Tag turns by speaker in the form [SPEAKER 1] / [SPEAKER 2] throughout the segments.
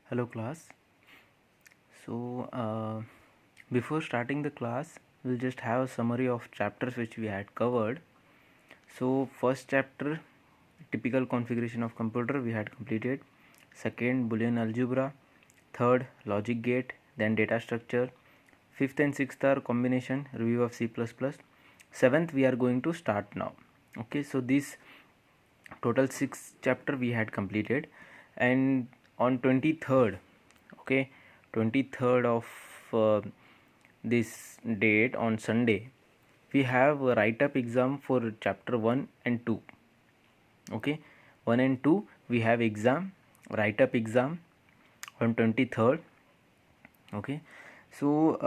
[SPEAKER 1] Hello class. So before starting the class, we'll just have a summary of chapters which we had covered. So first chapter, typical configuration of computer, we had completed. Second, Boolean algebra. Third, logic gate, then data structure. Fifth and sixth are combination, review of C++. Seventh, we are going to start now. Okay, so this total 6 chapter we had completed, and on 23rd, okay, 23rd of this date on Sunday, we have a write up exam for chapter 1 and 2. Okay, 1 and 2 we have exam, write up exam on 23rd. Okay, so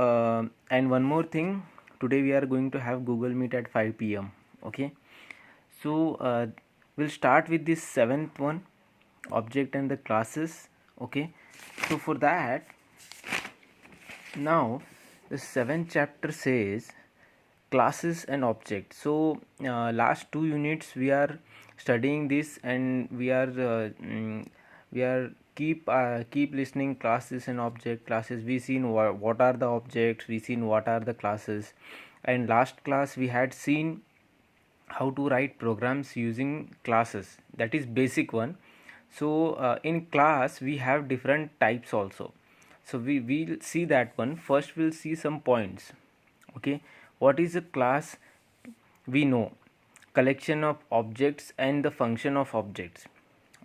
[SPEAKER 1] and one more thing, today we are going to have Google Meet at 5 p.m. Okay, so we'll start with this seventh one, object and the classes. Okay, so for that, now the seventh chapter says classes and objects. So last 2 units we are studying this, and we are keep listening classes and object. Classes, we seen what are the objects, we seen what are the classes, and last class we had seen how to write programs using classes, that is basic one. So in class we have different types also, so we will see that one. First we'll see some points. Okay, what is a class? We know collection of objects and the function of objects.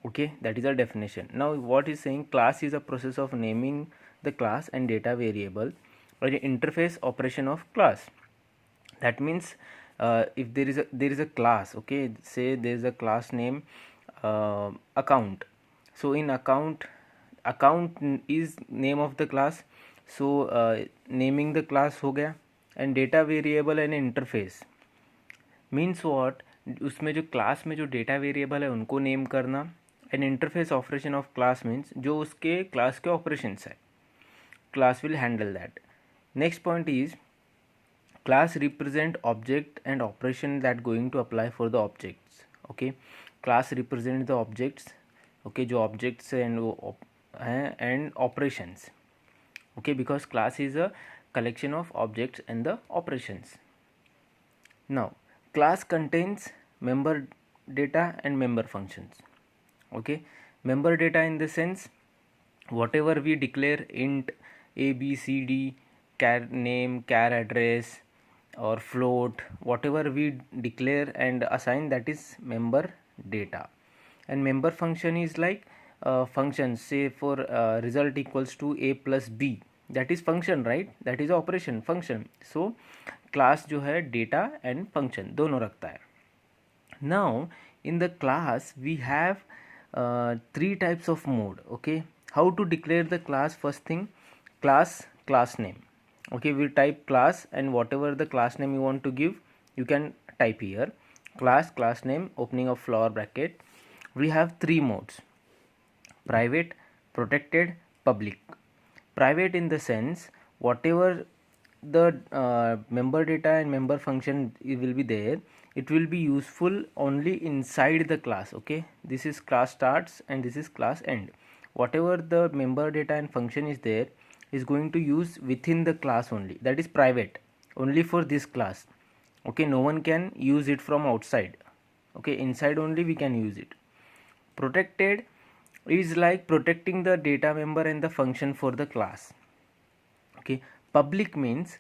[SPEAKER 1] Okay, that is a definition. Now what is saying, class is a process of naming the class and data variable or the interface operation of class. That means if there is a class, okay, say there is a class name account. So in account is name of the class. So naming the class हो गया, and data variable and interface means what, उसमें जो class में जो data variable है उनको name करना, and interface operation of class means जो उसके क्लास के ऑपरेशंस है, class will handle that. Next point is class represent object and operation that going to apply for the objects. Okay, class represent the objects. Okay, जो objects and and operations. Okay, because class is a collection of objects and the operations. Now class contains member data and member functions. Okay, member data in the sense whatever we declare int a b c d, char name, char address or float, whatever we declare and assign, that is member data. And member function is like function, say for result equals to a plus b, that is function, right? That is operation function. So class जो है data and function दोनों रखता है. Now in the class we have 3 types of mode. Okay, how to declare the class? First thing, class name. Okay, we type class, and whatever the class name you want to give, you can type here. Class name, opening of flower bracket. We have 3 modes: private, protected, public. Private in the sense whatever the member data and member function it will be there, it will be useful only inside the class. Okay, this is class starts and this is class end. Whatever the member data and function is there is going to use within the class only, that is private, only for this class. Okay, no one can use it from outside. Okay, inside only we can use it. Protected is like protecting the data member and the function for the class. Okay, public means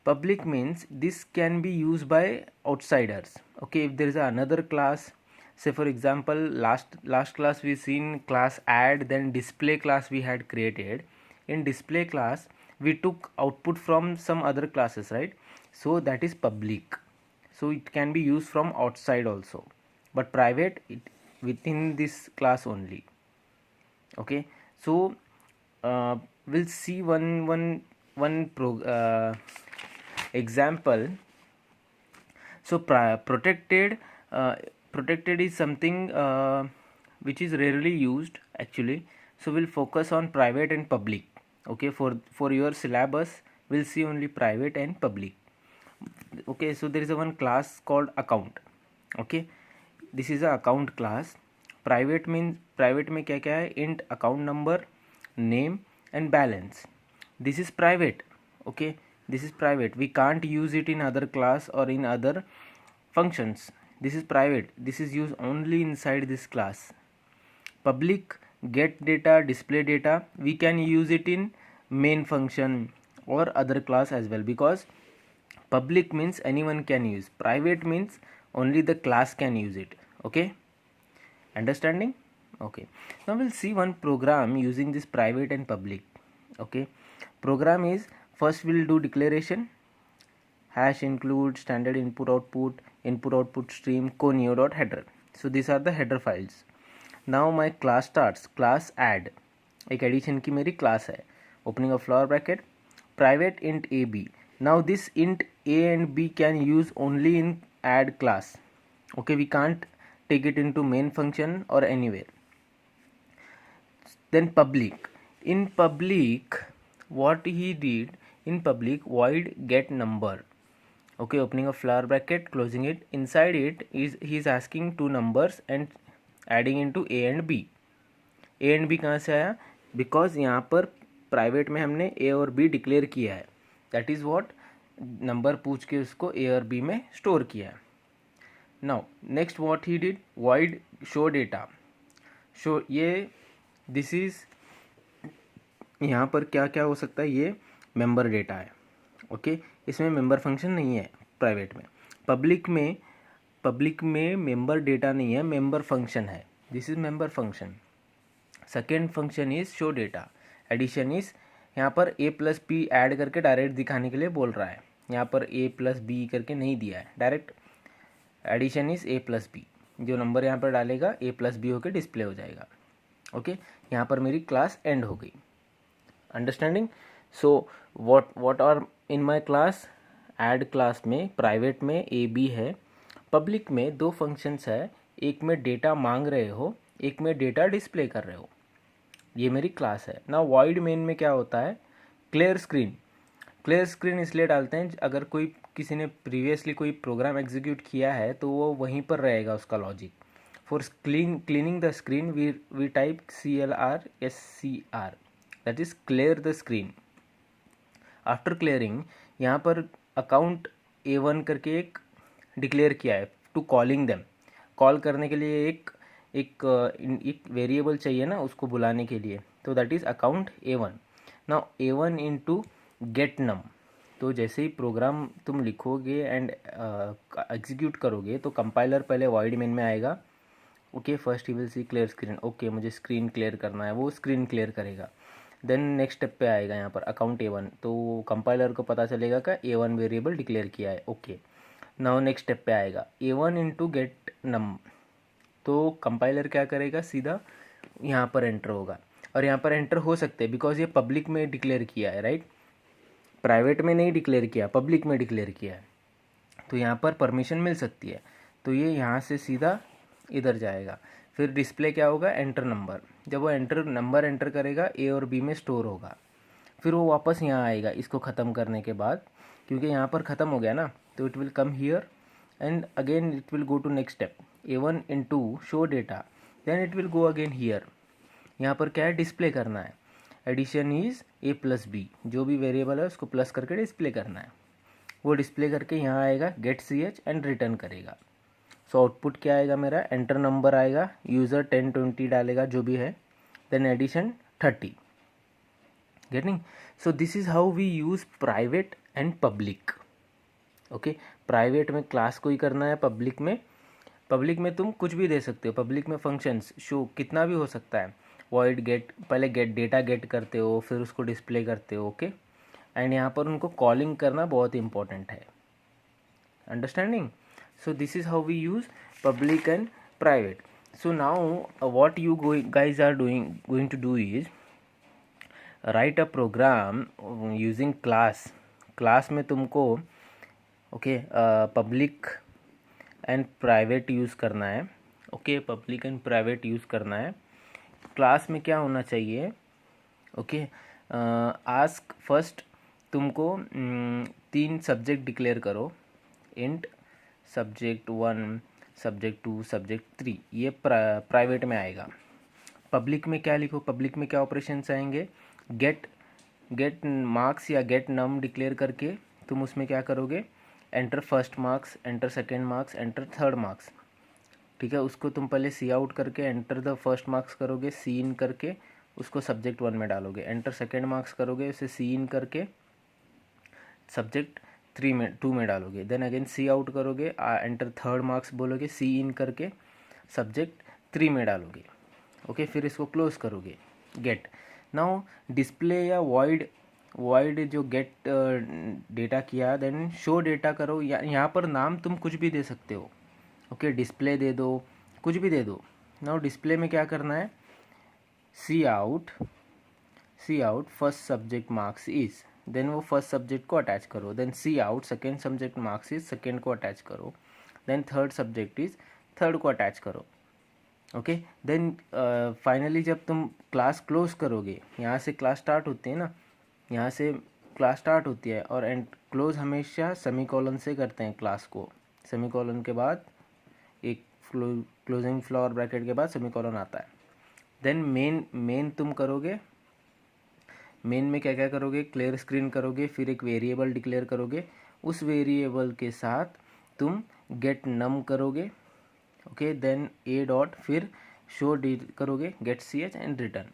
[SPEAKER 1] this can be used by outsiders. Okay, if there is another class, say for example last class we seen class add, then display class we had created. In display class we took output from some other classes, right? So that is public, so it can be used from outside also, but private it within this class only. Okay, so we'll see one example. So protected is something which is rarely used actually, so we'll focus on private and public. Okay, for your syllabus we'll see only private and public. Okay, so there is a one class called account. Okay, this is a account class. Private में क्या क्या है, int account number, name and balance. This is private. Okay, this is private. We can't use it in other class or in other functions. This is private. This is used only inside this class. Public, get data, display data, we can use it in main function or other class as well, because public means anyone can use, private means only the class can use it. Okay, understanding? Okay, now we'll see one program using this private and public. Okay, program is, first we'll do declaration, hash include standard input output stream conio.header. So these are the header files. Now my class starts, class add, एक addition की मेरी class है, opening of floor bracket, private int A B. Now this int a and b can use only in add class. Okay, we can't take it into main function or anywhere. Then public, in public what he did, in public void get number. Okay, opening of flower bracket, closing it, inside it is he is asking two numbers and adding into a and b. a and b कहाँ से आया, because यहाँ पर private में हमने a और b declare किया है, दैट इज़ व्हाट, नंबर पूछ के उसको a और b में स्टोर किया है. Now next what he did, void show data. Show, ये दिस इज, यहाँ पर क्या क्या हो सकता है, ये मेंबर डेटा है. ओके, इसमें मेंबर फंक्शन नहीं है प्राइवेट में. पब्लिक में मेंबर डेटा नहीं है, मेंबर फंक्शन है. This is member function. Second function is show data. Addition is, यहाँ पर a प्लस बी ऐड करके डायरेक्ट दिखाने के लिए बोल रहा है, यहाँ पर a प्लस बी करके नहीं दिया है, direct addition is a plus B. जो नंबर यहाँ पर डालेगा a प्लस बी होकर डिस्प्ले हो जाएगा. ओके, यहाँ पर मेरी क्लास एंड हो गई. Understanding? So what are in my class, add class में प्राइवेट में ए बी है, पब्लिक में दो फंक्शंस है, एक में डेटा मांग रहे हो, एक में डेटा डिस्प्ले कर रहे हो. ये मेरी क्लास है. ना वॉइड मेन में क्या होता है, क्लियर स्क्रीन. क्लियर स्क्रीन इसलिए डालते हैं अगर कोई किसी ने प्रीवियसली कोई प्रोग्राम एग्जीक्यूट किया है तो वो वहीं पर रहेगा उसका logic. For cleaning the screen we type CLRSCR, that is clear the screen. After clearing, यहाँ पर अकाउंट A1 करके एक डिक्लेयर किया है टू कॉलिंग देम. कॉल करने के लिए एक वेरिएबल चाहिए ना उसको बुलाने के लिए, तो that is account A1. Now A1 into get num. तो जैसे ही प्रोग्राम तुम लिखोगे एंड एग्जीक्यूट करोगे तो कंपाइलर पहले वॉइड मेन में आएगा. Okay, first he will see clear screen. Okay, मुझे स्क्रीन क्लियर करना है, वो स्क्रीन क्लियर करेगा. देन नेक्स्ट स्टेप पे आएगा यहाँ पर अकाउंट A1, तो कंपाइलर को पता चलेगा कि A1 वेरिएबल डिक्लेयर किया है. ओके, नाउ नेक्स्ट स्टेप पे आएगा A1 इंटू गेट नम. तो कंपाइलर क्या करेगा, सीधा यहाँ पर एंटर होगा. और यहाँ पर एंटर हो सकते हैं बिकॉज ये पब्लिक में डिक्लेयर किया है, राइट. प्राइवेट में नहीं डिक्लेयर किया, पब्लिक में डिक्लेयर किया है, तो यहाँ पर परमिशन मिल सकती है. तो ये यहाँ से सीधा इधर जाएगा. फिर डिस्प्ले क्या होगा, एंटर नंबर. जब वो नंबर एंटर करेगा A और B में स्टोर होगा. फिर वो वापस यहाँ आएगा इसको ख़त्म करने के बाद, क्योंकि यहाँ पर ख़त्म हो गया ना, तो it will come here and again it will go to next step A1 into show data. Then it will go again here. यहाँ पर क्या है, डिस्प्ले करना है. Addition is A plus B, जो भी वेरिएबल है उसको प्लस करके डिस्प्ले करना है. वो डिस्प्ले करके यहाँ आएगा गेट CH एंड रिटर्न करेगा. सो आउटपुट क्या आएगा मेरा, एंटर नंबर आएगा, यूज़र 1020 डालेगा जो भी है, then addition 30. Getting? So this is how we use private and public. Okay, private में क्लास को ही करना है, पब्लिक में तुम कुछ भी दे सकते हो. पब्लिक में फंक्शंस शो कितना भी हो सकता है. वॉइड गेट, पहले डेटा गेट करते हो, फिर उसको डिस्प्ले करते हो. ओके, एंड यहाँ पर उनको कॉलिंग करना बहुत इंपॉर्टेंट है. Understanding? So this is how we use public and private. So now what you guys are going to do is write a program using class. Class में तुमको okay public and private use करना है. Okay, public and private use करना है. Class में क्या होना चाहिए, ओके, आस्क फर्स्ट तुमको 3 सब्जेक्ट डिक्लेयर करो. इंट सब्जेक्ट 1, सब्जेक्ट 2, सब्जेक्ट 3, ये प्राइवेट में आएगा. पब्लिक में क्या लिखो, पब्लिक में क्या ऑपरेशंस आएंगे, गेट मार्क्स या गेट नम डिक्लेयर करके तुम उसमें क्या करोगे, enter first marks, enter second marks, enter third marks, ठीक है। उसको तुम पहले सी आउट करके एंटर द फर्स्ट मार्क्स करोगे, सी इन करके उसको सब्जेक्ट 1 में डालोगे, एंटर सेकेंड मार्क्स करोगे, उसे सी इन करके सब्जेक्ट 2 में डालोगे, देन अगेन सी आउट करोगे, एंटर थर्ड मार्क्स बोलोगे, सी इन करके सब्जेक्ट 3 में डालोगे, ओके। फिर इसको क्लोज करोगे, गेट। नाउ डिस्प्ले या वॉइड जो गेट डेटा किया, देन शो डेटा करो, या यहाँ पर नाम तुम कुछ भी दे सकते हो, ओके। डिस्प्ले दे दो, कुछ भी दे दो। नाउ डिस्प्ले में क्या करना है, see out first subject marks is, then वो फर्स्ट सब्जेक्ट को अटैच करो, then see out second subject marks is, second को अटैच करो, then third subject is, third को अटैच करो, ओके। देन फाइनली जब तुम क्लास क्लोज करोगे, यहाँ से क्लास स्टार्ट होती है ना, यहाँ से क्लास स्टार्ट होती है, और एंड क्लोज हमेशा सेमीकोलन से करते हैं क्लास को, सेमीकोलन के बाद एक क्लोजिंग फ्लोर ब्रैकेट के बाद सेमीकोलन आता है। देन मेन तुम करोगे, मेन में क्या क्या करोगे, क्लियर स्क्रीन करोगे, फिर एक वेरिएबल डिक्लेयर करोगे, उस वेरिएबल के साथ तुम गेट नम करोगे, ओके। देन ए डॉट, फिर शो डी करोगे, get C H and return,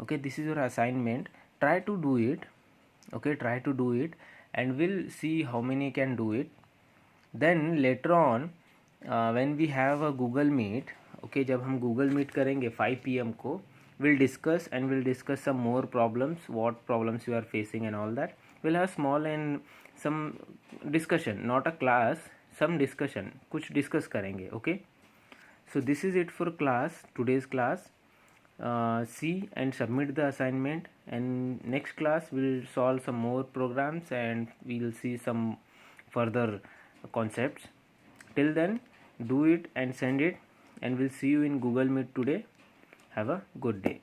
[SPEAKER 1] okay. This is your assignment, try to do it, okay, try to do it and we'll see how many can do it. Then later on when we have a Google Meet, okay, जब हम Google Meet करेंगे 5 PM को, we'll discuss some more problems, what problems you are facing and all that. We'll have small and some discussion, not a class, some discussion, कुछ discuss करेंगे, okay. So this is it for today's class. See and submit the assignment, and next class we'll solve some more programs and we'll see some further concepts. Till then, do it and send it, and we'll see you in Google Meet today. Have a good day.